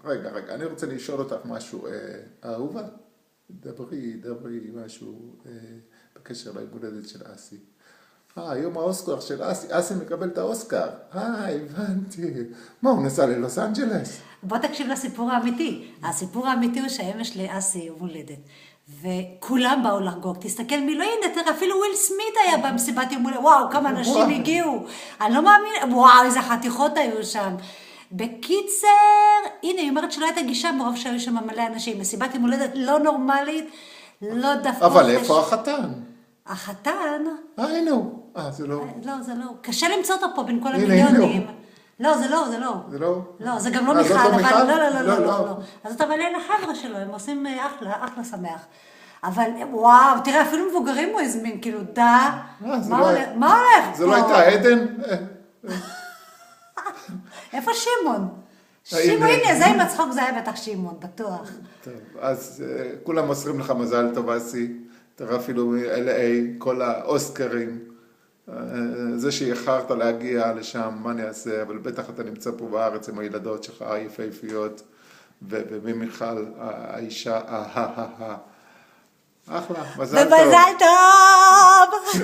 רגע, אני רוצה לשאול אותך משהו. אהובה, דברי משהו בקשר ליום הולדת של אסי. יום האוסקר של אסי, אסי מקבל את האוסקר. הבנתי. מה, הוא נסע ללוס אנג'לס? בוא תקשיב לסיפור האמיתי. הסיפור האמיתי הוא שהאמש לאסי יום הולדת. וכולם באו לחגוג. תסתכל מי לא הנה, תראה, אפילו וויל סמית היה במסיבת יום הולדת. וואו, כמה אנשים הגיעו. אני לא מאמין, וואו, איזה חתיכות היו שם. בקיצר, הנה, היא אומרת שלא הייתה גישה מרוב שהיו שם מלא אנשים. מסיבת יום הולדת לא נורמלית, לא דווקא... אבל איפה החתן? החתן? הנה הוא. זה לא... לא, זה לא. קשה למצוא אותו פה בין כל הנה, הנה המיליונים. לא, זה לא. זה לא? לא, זה גם לא זאת מיכל, לא אבל מיכל? לא. אז אתה מלא לחבר'ה שלו, הם עושים אחלה שמח. אבל וואו, תראה, אפילו מבוגרים הוא הזמין, כאילו, מה הולך פה? זה לא הייתה עדן? איפה שמעון? שמעון, הנה, זה עם הצחוק, זה היה בטח שמעון, בטוח. טוב, אז כולם מוסרים לך מזל טוב, אסי. תראה אפילו מ-LA, כל האוסקרים. זה שאיחרת להגיע לשם, מה אני אעשה? אבל בטח אתה נמצא פה בארץ עם הילדות שלך, היפהפיות, ובמיכל, האישה, אחלה, מזל טוב. ומזל טוב!